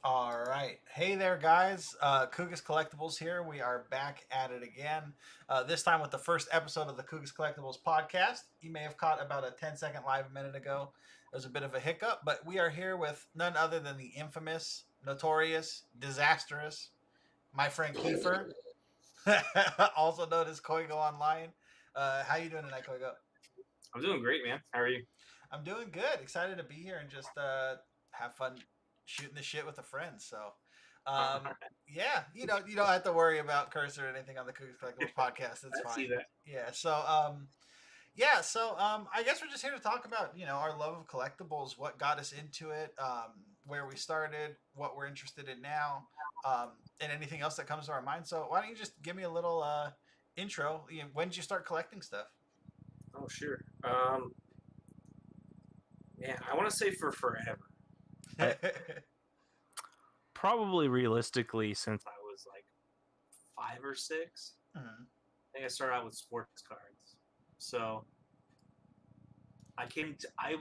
All right. Hey there, guys. KooGus Collectibles here. We are back at it again. This time with the first episode of the KooGus Collectibles podcast. You may have caught about a 10-second live a minute ago. There was a bit of a hiccup, but we are here with none other than the infamous, notorious, disastrous, my friend Kiefer, also known as Koigo Online. How you doing tonight, Koigo? I'm doing great, man. How are you? I'm doing good. Excited to be here and just have fun shooting the shit with a friend. So, um, yeah, you don't have to worry about cursor or anything on the KooGus Collectibles podcast. It's I see fine. that. Yeah. I guess we're just here to talk about our love of collectibles, what got us into it, where we started, what we're interested in now, and anything else that comes to our mind. So why don't you just give me a little intro? When did you start collecting stuff? Oh, sure. Yeah, I want to say for forever. Probably realistically, since I was like 5 or 6. Mhm. I think I started out with sports cards. So I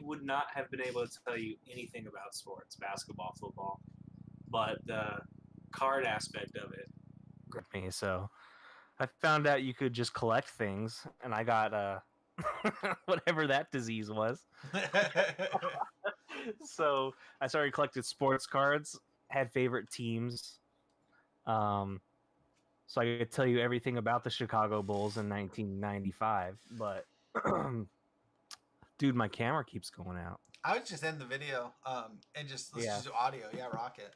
would not have been able to tell you anything about sports, basketball, football, but the card aspect of it gripped me. So I found out you could just collect things, and I got whatever that disease was. So I started collecting sports cards, had favorite teams. So I could tell you everything about the Chicago Bulls in 1995, but dude, my camera keeps going out. I would just end the video and let's Yeah. just do audio. Yeah, rock it.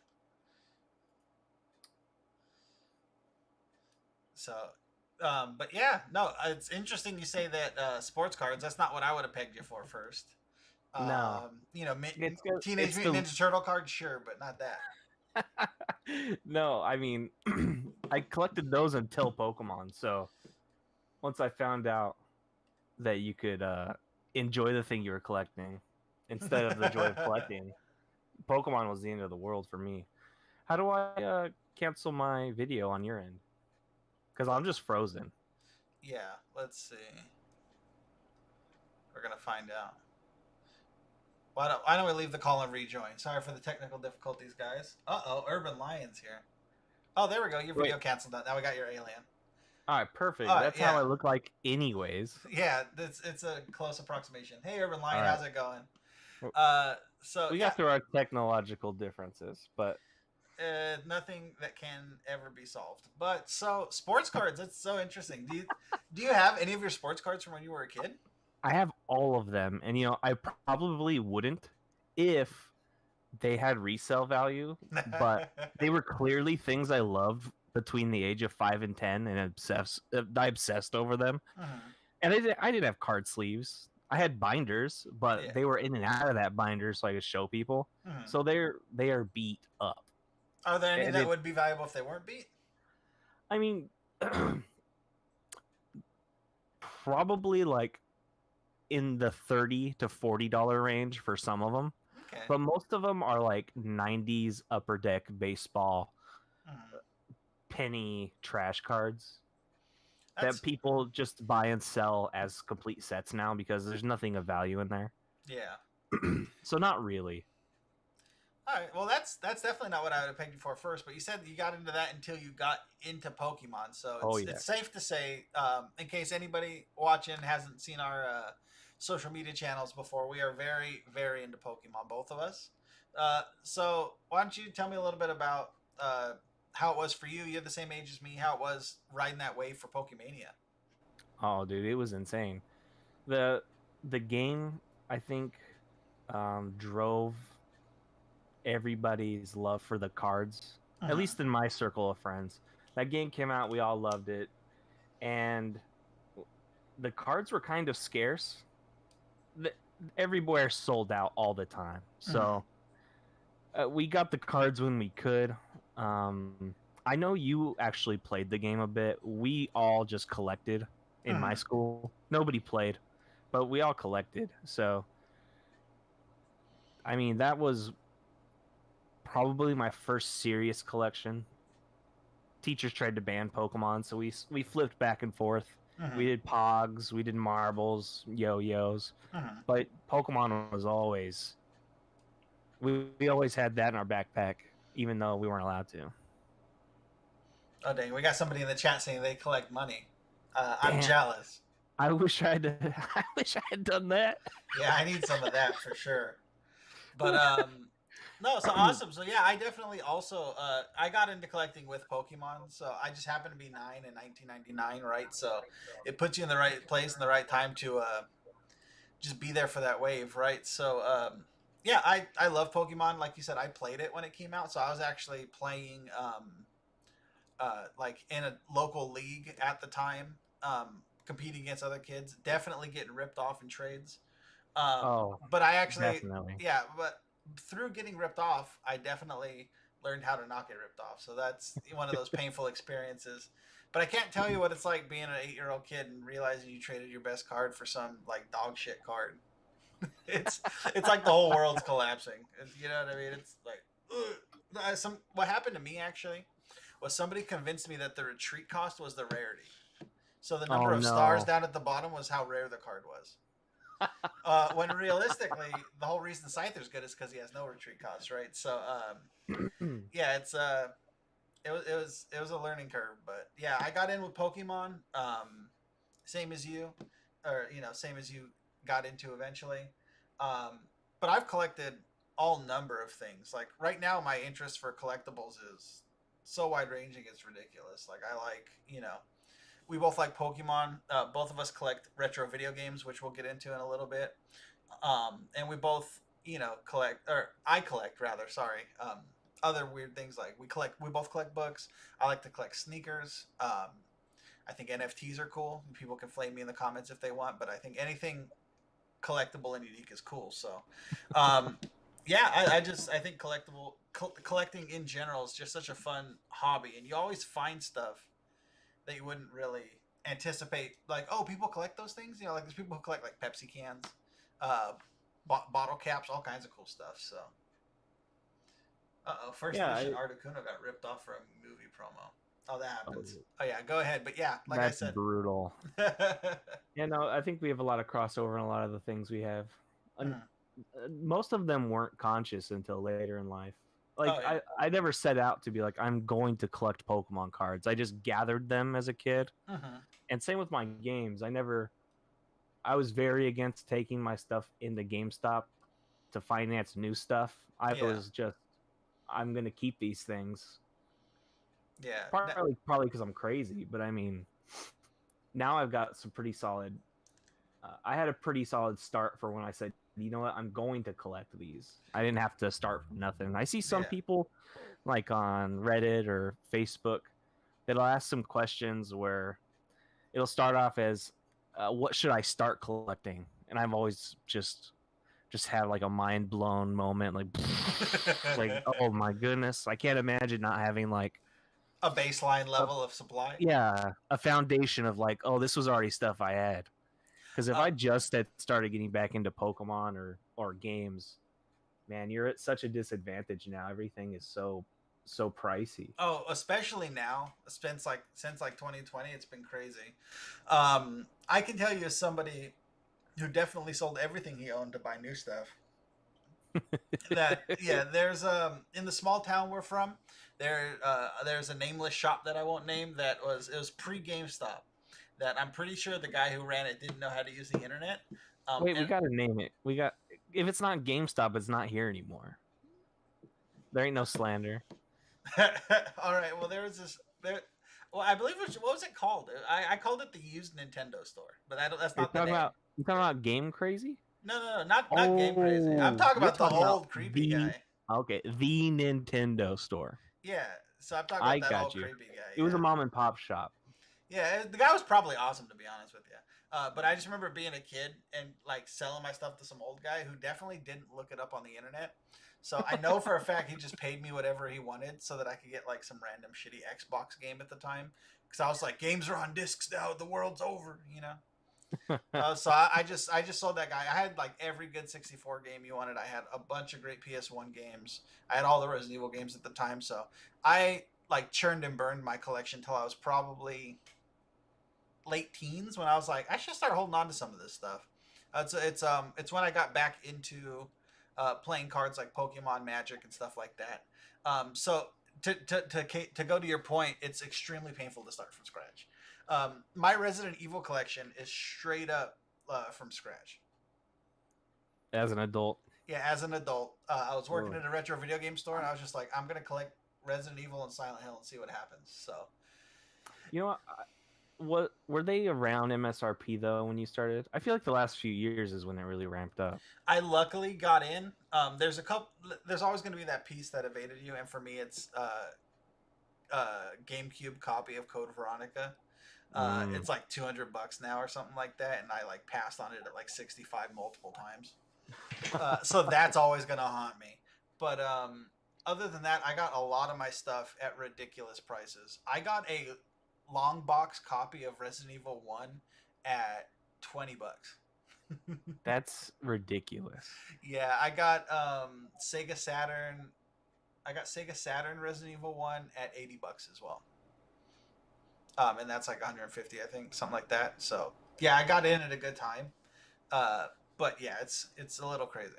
So, but yeah, no, it's interesting you say that sports cards. That's not what I would have pegged you for first. No. Teenage Mutant Ninja Turtle cards, sure, but not that. No, I mean, I collected those until Pokemon. So once I found out that you could enjoy the thing you were collecting instead of the joy of collecting, Pokemon was the end of the world for me. How do I cancel my video on your end? Because I'm just frozen. Yeah, let's see. We're gonna find out. Why don't we leave the call and rejoin? Sorry for the technical difficulties, guys. Urban Lions here. Oh, there we go. Your video canceled out. Now we got your alien. All right, perfect. That's how I look like, anyways. Yeah, it's a close approximation. Hey, Urban Lion, how's it going? We got through our technological differences, but nothing that can ever be solved. But so sports cards, that's so interesting. Do you have any of your sports cards from when you were a kid? I have all of them, and I probably wouldn't if they had resale value, but they were clearly things I loved between the age of 5 and 10, and I obsessed over them. And I didn't have card sleeves. I had binders, but they were in and out of that binder so I could show people. So they are beat up. Are there any that would be valuable if they weren't beat? I mean, probably like in the $30 to $40 range for some of them. Okay. But most of them are like 90s upper deck baseball penny trash cards that people just buy and sell as complete sets now because there's nothing of value in there. Yeah. So not really. All right. Well, that's definitely not what I would have pegged you for first. But you said you got into that until you got into Pokemon. So it's safe to say, in case anybody watching hasn't seen our social media channels before, we are very, very into Pokemon, both of us. So why don't you tell me a little bit about how it was for you? You're the same age as me. How it was riding that wave for Pokemania? Oh, dude, it was insane. The game, I think, drove everybody's love for the cards, at least in my circle of friends. That game came out, we all loved it, and the cards were kind of scarce. Everywhere sold out all the time, so we got the cards when we could. I know you actually played the game a bit. We all just collected in my school. Nobody played, but we all collected. So I mean, that was probably my first serious collection. Teachers tried to ban Pokemon, so we flipped back and forth. We did Pogs, we did marbles, yo-yos, but Pokemon was always we always had that in our backpack. even though we weren't allowed to. Oh dang, we got somebody in the chat saying they collect money. I'm Damn. jealous. I wish I had. I wish I had done that. Yeah, I need some of that for sure. But no, so awesome. So yeah, I definitely also I got into collecting with Pokemon. So I just happened to be 9 in 1999, right? So it puts you in the right place and the right time to just be there for that wave, right? So yeah, I love Pokemon. Like you said, I played it when it came out. So I was actually playing like in a local league at the time, competing against other kids. Definitely getting ripped off in trades. But I actually, definitely. yeah, but through getting ripped off, I definitely learned how to not get ripped off. So that's one of those painful experiences. But I can't tell you what it's like being an 8-year-old kid and realizing you traded your best card for some like dog shit card. it's it's like the whole world's collapsing. You know what I mean? It's like what happened to me actually was somebody convinced me that the retreat cost was the rarity. So the number of stars down at the bottom was how rare the card was. When realistically, the whole reason Scyther's good is because he has no retreat cost, right? So yeah, it was a learning curve, but yeah, I got in with Pokemon, same as you, or same as you got into eventually. But I've collected all number of things. Like right now, my interest for collectibles is so wide ranging, it's ridiculous. Like I like we both like Pokemon. Both of us collect retro video games, which we'll get into in a little bit. And we both, collect, or I collect rather. Sorry. Other weird things like we both collect books. I like to collect sneakers. I think NFTs are cool. People can flame me in the comments if they want, but I think anything collectible and unique is cool. So, yeah, I think collecting in general is just such a fun hobby, and you always find stuff that you wouldn't really anticipate. Like, oh, people collect those things. Like there's people who collect like Pepsi cans, bottle caps, all kinds of cool stuff. So, First Edition Articuno got ripped off for a movie promo. Oh, that happens. Oh yeah, go ahead. But yeah, like I said, that's brutal. Yeah, no, I think we have a lot of crossover in a lot of the things we have. Most of them weren't conscious until later in life. Like I never set out to be like I'm going to collect Pokemon cards. I just gathered them as a kid. And same with my games. I was very against taking my stuff into GameStop to finance new stuff. Was just I'm gonna keep these things. Yeah. Probably because I'm crazy, but I mean, now I've got some pretty solid. I had a pretty solid start for when I said, you know what, I'm going to collect these. I didn't have to start from nothing. I see some people like on Reddit or Facebook that'll ask some questions where it'll start off as, what should I start collecting? And I've always just had like a mind blown moment, like, like, oh my goodness, I can't imagine not having like a baseline level of supply. Yeah, a foundation of like, oh, this was already stuff I had. Because if I just had started getting back into Pokemon or games, man, you're at such a disadvantage now. Everything is so pricey. Oh, especially now, since 2020, it's been crazy. I can tell you as somebody who definitely sold everything he owned to buy new stuff. That there's in the small town we're from, there's a nameless shop that I won't name it was pre GameStop. That I'm pretty sure the guy who ran it didn't know how to use the internet. Wait, we gotta name it. If it's not GameStop, it's not here anymore. There ain't no slander. All right. Well, there was this. Well, I believe what was it called? I called it the used Nintendo store, but that's not the name. You talking about Game Crazy? No, not Game Crazy. I'm talking about the old creepy guy. Okay, the Nintendo store. Yeah, so I'm talking about that old creepy guy. It was a mom and pop shop. Yeah, the guy was probably awesome, to be honest with you. But I just remember being a kid and like selling my stuff to some old guy who definitely didn't look it up on the internet. So I know for a fact he just paid me whatever he wanted so that I could get like some random shitty Xbox game at the time. Because I was like, games are on discs now. The world's over, So I just sold that guy. I had like every good 64 game you wanted. I had a bunch of great PS1 games. I had all the Resident Evil games at the time. So I like churned and burned my collection till I was probably late teens when I was like, I should start holding on to some of this stuff. It's when I got back into playing cards like Pokemon, Magic, and stuff like that. So to go to your point, it's extremely painful to start from scratch. My Resident Evil collection is straight up from scratch. As an adult. Yeah, as an adult, I was working Ugh. at a retro video game store, and I was just like, I'm gonna collect Resident Evil and Silent Hill and see what happens. So, You know what were they around MSRP though when you started? I feel like the last few years is when it really ramped up. I luckily got in. There's a couple. There's always going to be that piece that evaded you, and for me, it's GameCube copy of Code Veronica. It's like $200 now or something like that, and I like passed on it at like 65 multiple times. So that's always gonna haunt me. But other than that, I got a lot of my stuff at ridiculous prices. I got a long box copy of Resident Evil 1 at $20. That's ridiculous. Yeah, I got Sega Saturn. I got Sega Saturn Resident Evil 1 at $80 as well. And that's like 150, I think, something like that. So yeah, I got in at a good time. But yeah, it's a little crazy.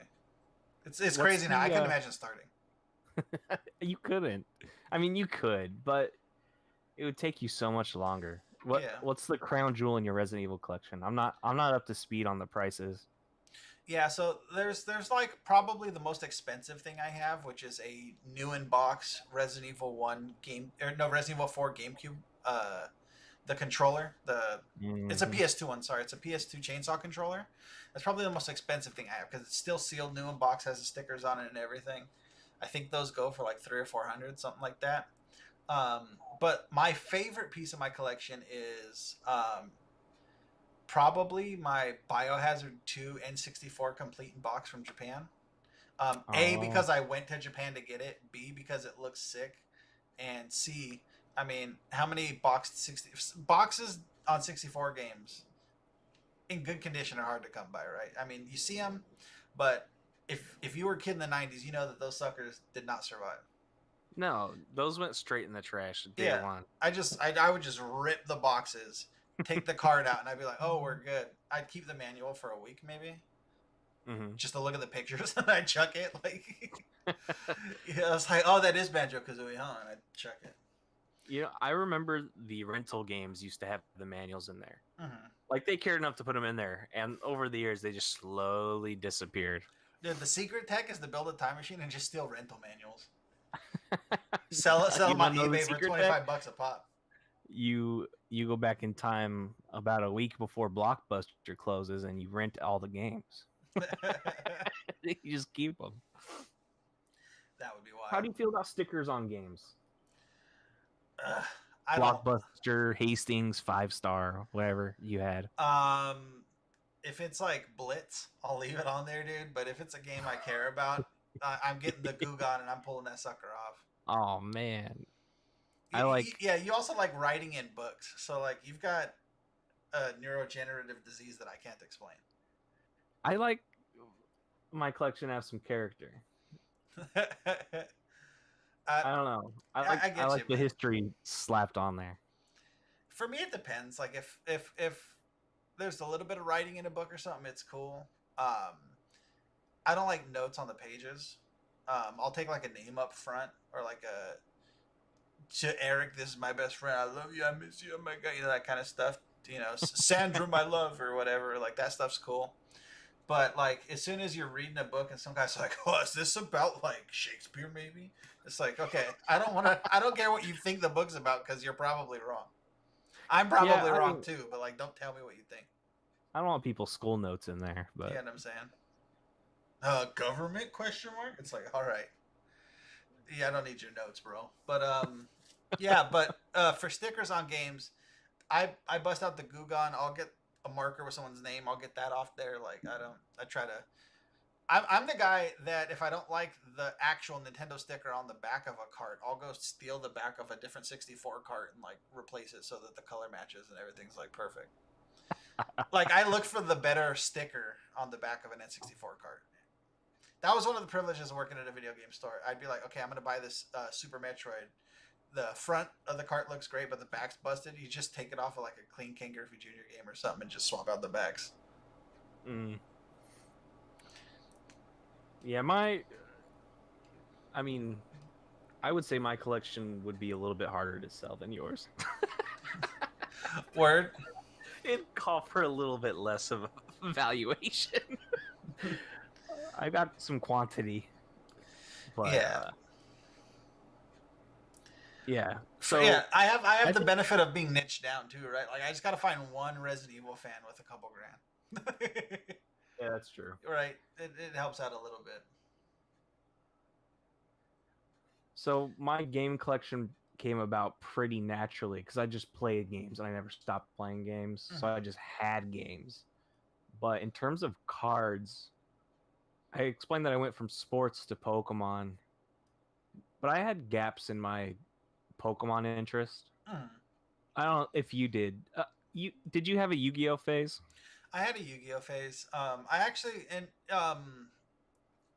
It's crazy now. I couldn't imagine starting. You couldn't. I mean, you could, but it would take you so much longer. What's the crown jewel in your Resident Evil collection? I'm not up to speed on the prices. Yeah, so there's like probably the most expensive thing I have, which is a new in box Resident Evil 1 game, or no, Resident Evil 4 GameCube. The controller, it's a PS2 one. Sorry, it's a PS2 chainsaw controller. That's probably the most expensive thing I have because it's still sealed, new in box, has the stickers on it and everything. I think those go for like $300 or $400, something like that. But my favorite piece of my collection is probably my Biohazard 2 N64 complete in box from Japan. A, because I went to Japan to get it. B, because it looks sick. And C, I mean, how many boxes on 64 games in good condition are hard to come by, right? I mean, you see them, but if you were a kid in the 90s, you know that those suckers did not survive. No, those went straight in the trash day one. I would just rip the boxes, take the card out, and I'd be like, oh, we're good. I'd keep the manual for a week maybe. Mm-hmm. Just to look at the pictures, and I'd chuck it. Like, yeah, I was like, oh, that is Banjo-Kazooie, huh? And I'd chuck it. You know, I remember the rental games used to have the manuals in there. Mm-hmm. Like, they cared enough to put them in there, and over the years, they just slowly disappeared. Dude, the secret tech is to build a time machine and just steal rental manuals. Sell them on eBay for $25 a pop. You go back in time about a week before Blockbuster closes, and you rent all the games. You just keep them. That would be wild. How do you feel about stickers on games? Blockbuster, Hastings, 5-star, whatever you had. If it's like Blitz, I'll leave it on there, dude. But if it's a game I care about, I'm getting the KooGus and I'm pulling that sucker off. Oh man, Yeah, you also like writing in books, so like you've got a neurodegenerative disease that I can't explain. I like my collection to have some character. I don't know. I like the history slapped on there. For me, it depends. Like if there's a little bit of writing in a book or something, it's cool. I don't like notes on the pages. I'll take like a name up front or like to Eric, this is my best friend. I love you. I miss you. Oh my God. You know, that kind of stuff. You know, Sandra, my love, or whatever. Like that stuff's cool. But like as soon as you're reading a book and some guy's like, "Oh, is this about like Shakespeare? Maybe." It's like, okay, I don't care what you think the book's about because you're probably wrong. I'm probably wrong too, but like, don't tell me what you think. I don't want people's school notes in there, but you know what I'm saying? Government question mark? It's like, all right. Yeah, I don't need your notes, bro. But yeah, but for stickers on games, I bust out the KooGus. I'll get a marker with someone's name. I'll get that off there. Like I'm the guy that if I don't like the actual Nintendo sticker on the back of a cart, I'll go steal the back of a different 64 cart and like replace it so that the color matches and everything's like perfect. Like I look for the better sticker on the back of an N64 cart. That was one of the privileges of working at a video game store. I'd be like, okay, I'm going to buy this Super Metroid. The front of the cart looks great, but the back's busted. You just take it off of like a clean King Griffey Jr. game or something and just swap out the backs. Yeah, I mean, I would say my collection would be a little bit harder to sell than yours. Word. It'd call for a little bit less of a valuation. I got some quantity, but Yeah. yeah. Yeah, So I have I the think benefit of being niched down too, right? Like I just got to find one Resident Evil fan with a couple grand. yeah, that's true. Right. It helps out a little bit. So my game collection came about pretty naturally because I just played games and I never stopped playing games. So Mm-hmm. I just had games. But in terms of cards, I explained that I went from sports to Pokemon, but I had gaps in my Pokemon interest. Mm-hmm. I don't know if you did. You have a Yu-Gi-Oh phase? I had a Yu-Gi-Oh phase. I actually and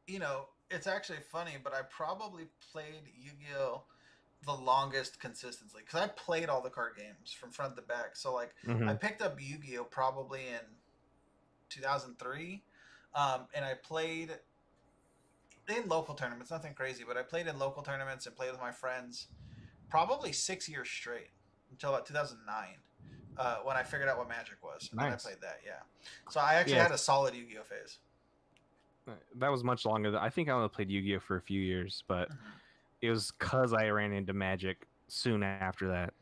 you know, it's actually funny, but I probably played Yu-Gi-Oh the longest consistently because I played all the card games from front to back. So like, I Mm-hmm. picked up Yu-Gi-Oh probably in 2003, and I played in local tournaments. Nothing crazy, but I played in local tournaments and played with my friends probably 6 years straight until about 2009. When I figured out what Magic was, and then I Nice. played that. Yeah, so I actually Yes, had a solid Yu-Gi-Oh phase. that was much longer. I think I only played Yu-Gi-Oh for a few years, but Mm-hmm. it was because I ran into Magic soon after that.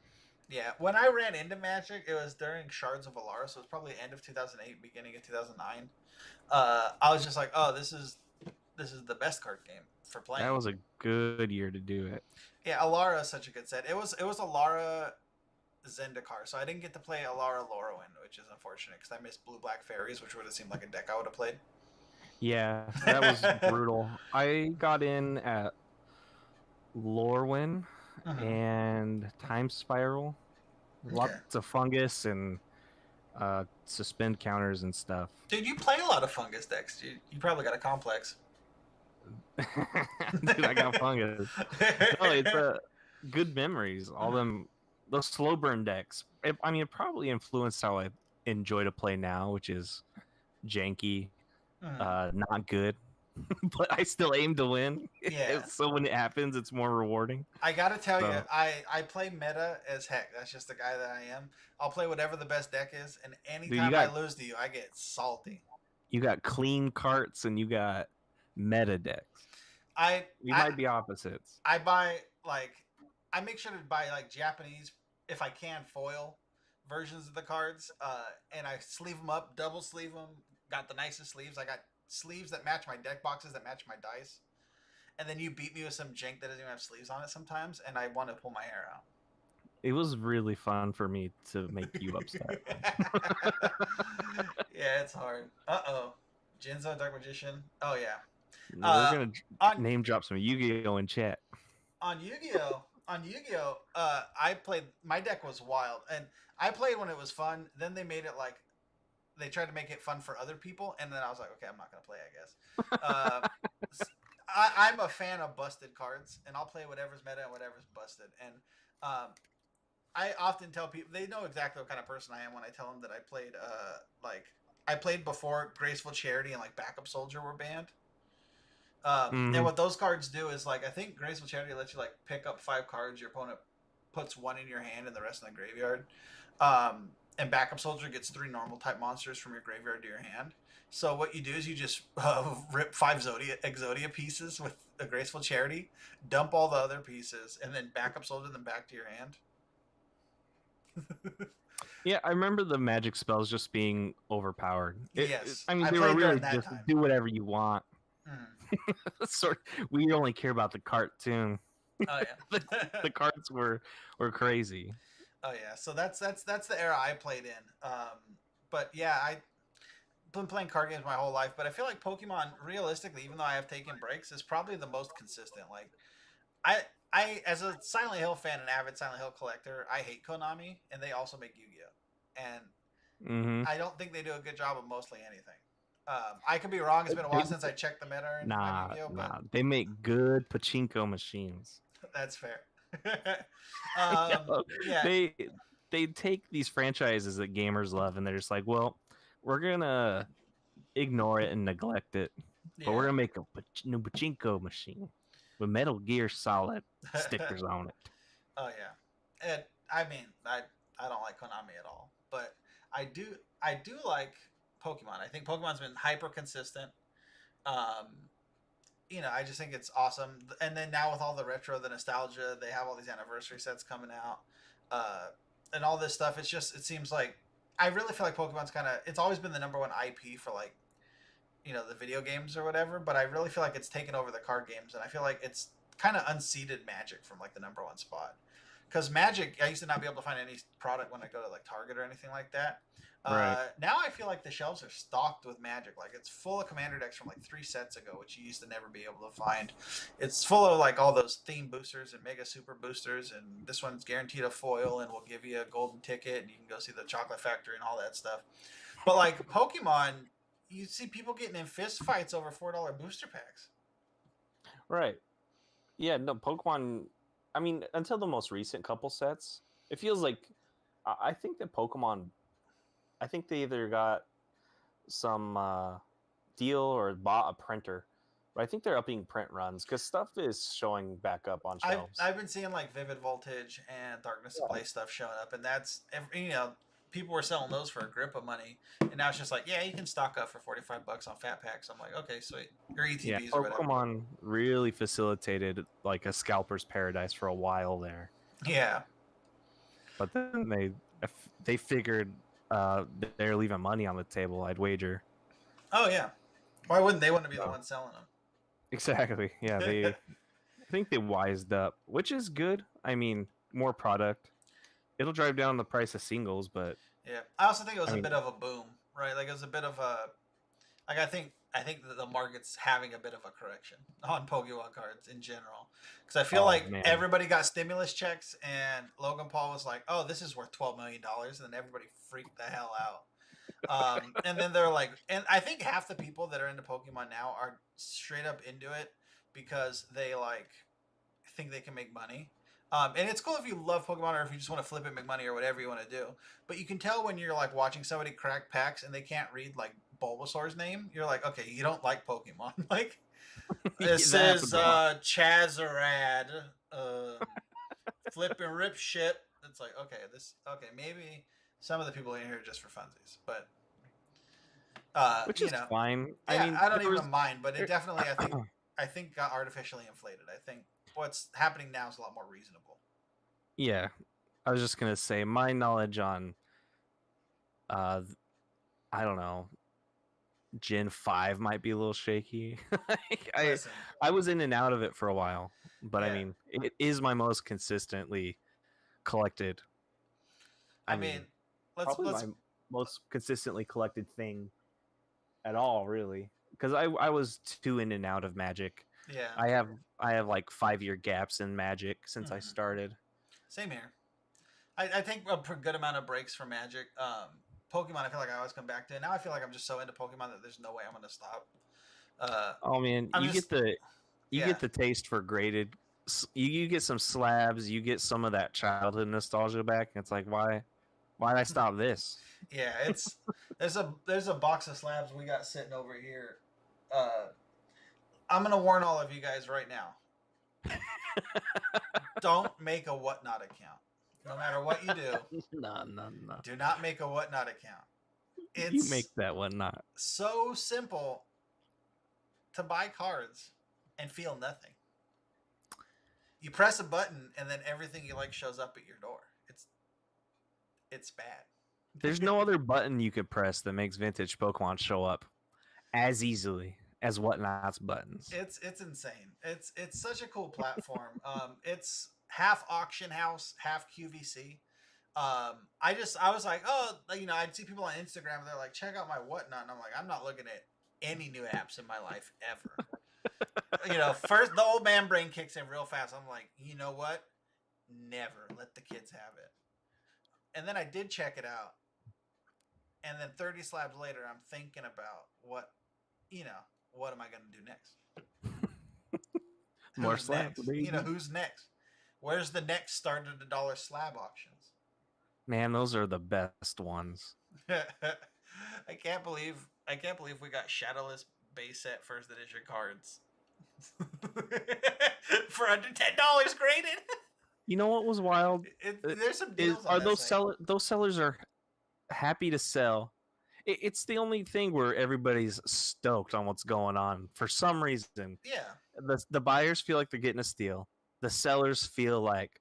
Yeah, when I ran into Magic, it was during Shards of Alara, so it was probably end of 2008, beginning of 2009. I was just like, oh, this is the best card game for That playing. was a good year to do it. Yeah, Alara is such a good set. It was Alara Zendikar, so I didn't get to play Alara Lorwyn, which is unfortunate because I missed Blue Black Fairies, which would have seemed like a deck I would have played. Yeah, that was brutal. I got in at Lorwyn Mm-hmm. and Time Spiral. Okay, Lots of fungus and suspend counters and stuff. dude, you play a lot of fungus decks. You probably got a complex. Dude, I got fungus. No, it's good memories. All them those slow burn decks. I mean, it probably influenced how I enjoy to play now, which is janky, Mm-hmm. not good, but I still aim to win. Yeah. So when it happens, it's more rewarding. I gotta tell you, So I play meta as heck. That's just the guy that I am. I'll play whatever the best deck is, and dude, anytime I lose to you, I get salty. you got clean carts and you got meta decks. I We I might be opposites. I buy like I make sure to buy like Japanese if I can foil versions of the cards, and I sleeve them up, double sleeve them. Got the nicest sleeves. I got sleeves that match my deck boxes that match my dice. And then you beat me with some jank that doesn't even have sleeves on it sometimes, and I want to pull my hair out. It was really fun for me to make you upset. Yeah, it's hard. Jinzo, Dark Magician. Oh yeah. We're gonna On name drop some Yu-Gi-Oh in chat. On Yu-Gi-Oh, I played. My deck was wild, and I played when it was fun. Then they made it like they tried to make it fun for other people, and then I was like, okay, I'm not gonna play. I guess. I'm a fan of busted cards, and I'll play whatever's meta and whatever's busted. And I often tell people they know exactly what kind of person I am when I tell them that I played like I played before Graceful Charity and like Backup Soldier were banned. And what those cards do is like I think Graceful Charity lets you like pick up 5 cards. Your opponent puts 1 in your hand and the rest in the graveyard. And Backup Soldier gets 3 normal type monsters from your graveyard to your hand. So what you do is you just rip 5 Exodia pieces with a Graceful Charity, dump all the other pieces, and then Backup Soldier them back to your hand. Yeah, I remember the magic spells just being overpowered. Yes, I mean, I they were played really during that just time. do whatever you want. Mm. We only care about the cartoon. Oh yeah, the cards were crazy. oh yeah. So that's the era I played in. But yeah, I've been playing card games my whole life. But I feel like Pokemon, realistically, even though I have taken breaks, is probably the most consistent. Like I as a Silent Hill fan and avid Silent Hill collector, I hate Konami, and they also make Yu-Gi-Oh, and I don't think they do a good job of mostly anything. I could be wrong. It's been a while since I checked the meta on Yu-Gi-Oh, but They make good pachinko machines. that's fair. Yeah. They take these franchises that gamers love, and they're just like, well, we're gonna ignore it and neglect it. but we're gonna make a new pachinko machine with Metal Gear Solid stickers on it. Oh yeah, and I mean, I don't like Konami at all, but I do like Pokemon. I think Pokemon's been hyper consistent. Um, I just think it's awesome. And then now with all the retro, the nostalgia, they have all these anniversary sets coming out, uh, and all this stuff. It seems like I really feel like Pokemon's it's always been the number one IP for like the video games or whatever. But I really feel like it's taken over the card games, and I feel like it's kind of unseated Magic from like the number one spot. Because Magic, I used to not be able to find any product when I go to like Target or anything like that. Right. Now I feel like the shelves are stocked with Magic. Like it's full of Commander decks from like 3 sets ago, which you used to never be able to find. It's full of like all those theme boosters and mega super boosters, and this one's guaranteed a foil, and we'll give you a golden ticket, and you can go see the Chocolate Factory and all that stuff. But like Pokemon, you see people getting in fist fights over $4 booster packs. Right. Yeah. No, Pokemon. I mean, until the most recent couple sets, it feels like I think that Pokemon. I think they either got some deal or bought a printer, but I think they're upping print runs because stuff is showing back up on shelves. I've been seeing like Vivid Voltage and Darkness to Play stuff showing up, and that's people were selling those for a grip of money, and now it's just like, yeah, you can stock up for $45 on fat packs. I'm like, okay, sweet, or ETBs or whatever. Pokemon really facilitated like a scalper's paradise for a while there. Yeah, but then they figured they're leaving money on the table. I'd wager. Oh yeah, why wouldn't they want to be the one selling them? Exactly. Yeah, I think they wised up, which is good. I mean, more product. It'll drive down the price of singles, but yeah, I also think it was a bit of a boom, right? Like it was a bit of a like I think that the market's having a bit of a correction on Pokemon cards in general, because I feel everybody got stimulus checks, and Logan Paul was like, "Oh, this is worth $12 million," and then everybody freaked the hell out. And then they're like, and I think half the people that are into Pokemon now are straight up into it because they like think they can make money. And it's cool if you love Pokemon or if you just want to flip it, make money, or whatever you want to do. But you can tell when you're like watching somebody crack packs and they can't read like Bulbasaur's name. You're like, okay, you don't like Pokemon. Like this is Chazarad, flip and rip shit. It's like, okay, maybe some of the people in here are just for funsies, but which is fine. Yeah, I don't even mind, but it definitely I think got artificially inflated. I think what's happening now is a lot more reasonable. Yeah, I was just gonna say my knowledge on I don't know, Gen 5 might be a little shaky. I was in and out of it for a while, but I mean, it is my most consistently collected. I mean, let's my most consistently collected thing at all, really, because I was too in and out of Magic. Yeah, I have like 5-year gaps in Magic since I started. Same here. I think a good amount of breaks from Magic. Pokemon, I feel like I always come back to it. Now I feel like I'm just so into Pokemon that there's no way I'm going to stop. Oh man, get the taste for graded. You get some slabs. You get some of that childhood nostalgia back. It's like, why did I stop this? Yeah, it's there's a box of slabs we got sitting over here. I'm gonna warn all of you guys right now. Don't make a Whatnot account. No matter what you do. No. Do not make a Whatnot account. You make that Whatnot. So simple to buy cards and feel nothing. You press a button and then everything you like shows up at your door. It's bad. There's no other button you could press that makes vintage Pokemon show up as easily as Whatnot's buttons. It's insane. It's such a cool platform. It's half auction house, half QVC. I was like, oh, I'd see people on Instagram and they're like, check out my Whatnot, and I'm like, I'm not looking at any new apps in my life ever. First the old man brain kicks in real fast. I'm like, you know what? Never. Let the kids have it. And then I did check it out. And then 30 slabs later, I'm thinking about what am I going to do next? More slabs. Who's next? Where's the next start of the dollar slab auctions? Man, those are the best ones. I can't believe we got Shadowless base set first edition cards for under $10 graded. You know what was wild? There's some Is deals on are that those site. those sellers are happy to sell. It's the only thing where everybody's stoked on what's going on for some reason. Yeah. The buyers feel like they're getting a steal. The sellers feel like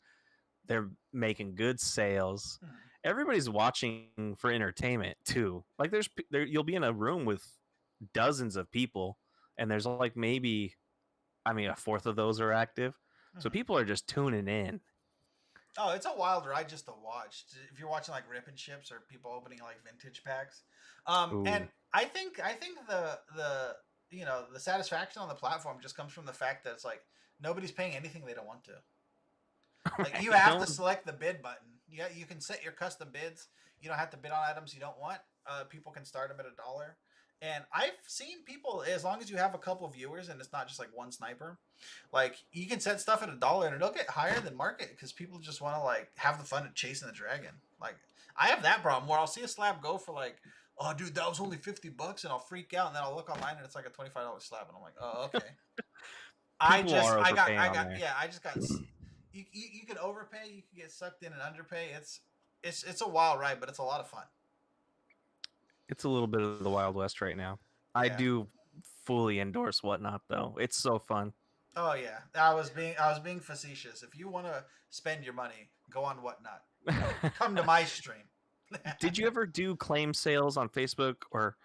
they're making good sales. Hmm. Everybody's watching for entertainment too. Like you'll be in a room with dozens of people, and there's like maybe, I mean, a fourth of those are active. So Hmm. people are just tuning in. Oh, it's a wild ride just to watch. If you're watching like rip and ships or people opening like vintage packs, and Ooh. I think the the satisfaction on the platform just comes from the fact that it's like nobody's paying anything they don't want to. Like you have to select the bid button. Yeah, you can set your custom bids. You don't have to bid on items you don't want. People can start them at $1. And I've seen people, as long as you have a couple viewers and it's not just like one sniper, like you can set stuff at $1 and it'll get higher than market because people just want to like have the fun of chasing the dragon. Like I have that problem where I'll see a slab go for like, oh dude, that was only $50 and I'll freak out and then I'll look online and it's like a $25 slab and I'm like, oh okay. I just got you can overpay, you can get sucked in and underpay. It's a wild ride, but it's a lot of fun. It's a little bit of the Wild West right now. Yeah. I do fully endorse Whatnot though. It's so fun. Oh yeah, I was being facetious. If you want to spend your money, go on Whatnot. Come to my stream. Did you ever do claim sales on Facebook or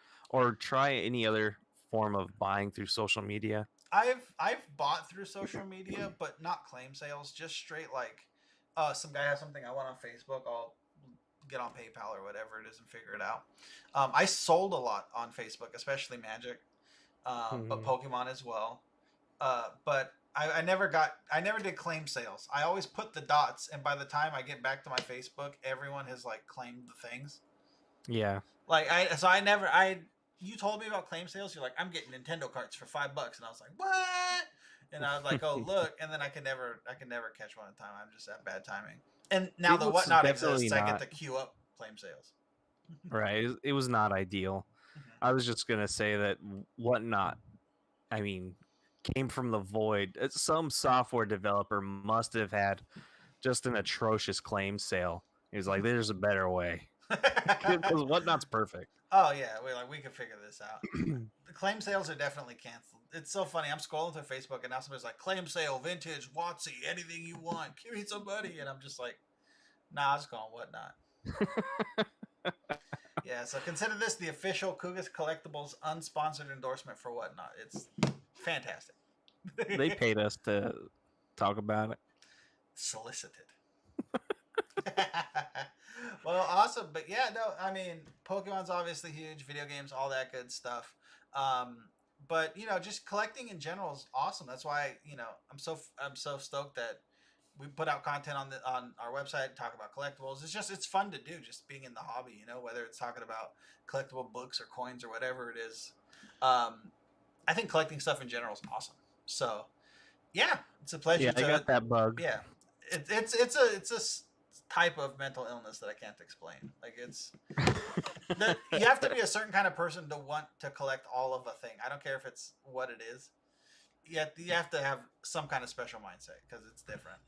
try any other form of buying through social media? I've bought through social media, but not claim sales. Just straight like, some guy has something I want on Facebook. I'll get on PayPal or whatever it is and figure it out. I sold a lot on Facebook, especially Magic, but Pokemon as well. But I never did claim sales. I always put the dots, and by the time I get back to my Facebook, everyone has like claimed the things. Yeah. Like you told me about claim sales. You're like, I'm getting Nintendo carts for $5, and I was like, what? And I was like, oh look, and then I can never catch one at a time. I'm just at bad timing. And now the Whatnot exists, I get to queue up claim sales. Right. It was not ideal. Mm-hmm. I was just gonna say that Whatnot, I mean, came from the void. Some software developer must have had just an atrocious claim sale. He was like, "There's a better way." Because Whatnot's perfect. Oh yeah, we can figure this out. The claim sales are definitely canceled. It's so funny. I'm scrolling through Facebook and now somebody's like, claim sale, vintage, Watsy, anything you want, give me some money, and I'm just like, nah, I'll just go on Whatnot. Yeah, so consider this the official KooGus Collectibles unsponsored endorsement for Whatnot. It's fantastic. They paid us to talk about it. Solicited. Well, awesome. But yeah, no, I mean, Pokemon's obviously huge, video games, all that good stuff. But just collecting in general is awesome. That's why, I'm so stoked that we put out content on our website, talk about collectibles. It's fun to do, just being in the hobby, whether it's talking about collectible books or coins or whatever it is. I think collecting stuff in general is awesome. So yeah, it's a pleasure. Yeah, I got that bug. Yeah, it's a type of mental illness that I can't explain. Like you have to be a certain kind of person to want to collect all of a thing. I don't care if it's what it is. You have to have some kind of special mindset because it's different.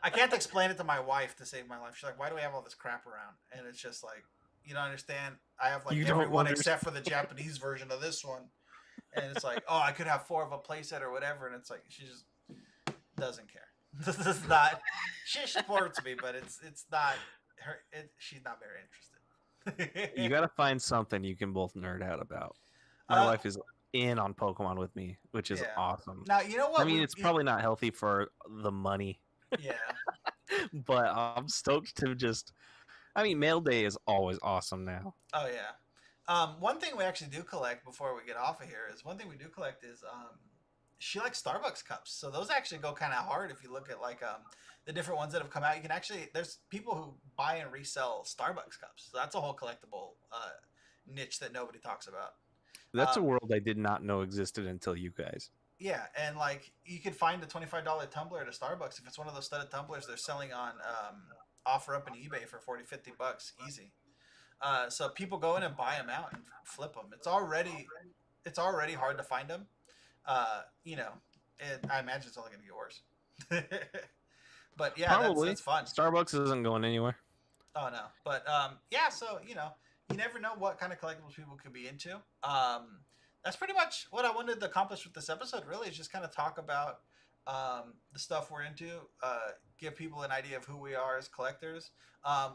I can't explain it to my wife to save my life. She's like, "Why do we have all this crap around?" And it's just like, you don't understand. I have like every one except for the Japanese version of this one. And it's like, oh, I could have 4 of a playset or whatever. And it's like, she just doesn't care. This is not. She supports me, but it's not her. She's not very interested. You got to find something you can both nerd out about. My wife is in on Pokemon with me, which is awesome. Now you know what? I mean, it's probably not healthy for the money. Yeah. But I'm stoked to just. I mean, mail day is always awesome now. Oh yeah. One thing we actually do collect before we get off of here is she likes Starbucks cups. So those actually go kind of hard if you look at like the different ones that have come out. You can actually there's people who buy and resell Starbucks cups. So that's a whole collectible niche that nobody talks about. That's a world I did not know existed until you guys. Yeah, and like you could find a $25 tumbler at a Starbucks if it's one of those studded tumblers they're selling on OfferUp and eBay for $40-$50 easy. So people go in and buy them out and flip them. It's already it's already hard to find them. You know, I imagine it's only going to get worse. But yeah, Probably. that's fun. Starbucks isn't going anywhere. Oh no, but yeah. So you know, you never know what kind of collectibles people could be into. That's pretty much what I wanted to accomplish with this episode. Really, is just kind of talk about the stuff we're into. Give people an idea of who we are as collectors.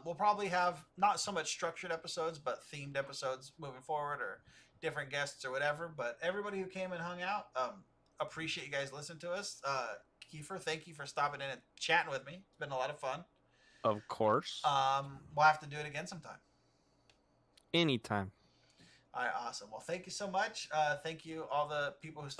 We'll probably have not so much structured episodes, but themed episodes moving forward, or different guests or whatever. But everybody who came and hung out, appreciate you guys listening to us. Kiefer, thank you for stopping in and chatting with me. It's been a lot of fun. Of course. We'll have to do it again sometime. Anytime. All right, awesome. Well, thank you so much. Thank you all the people who stopped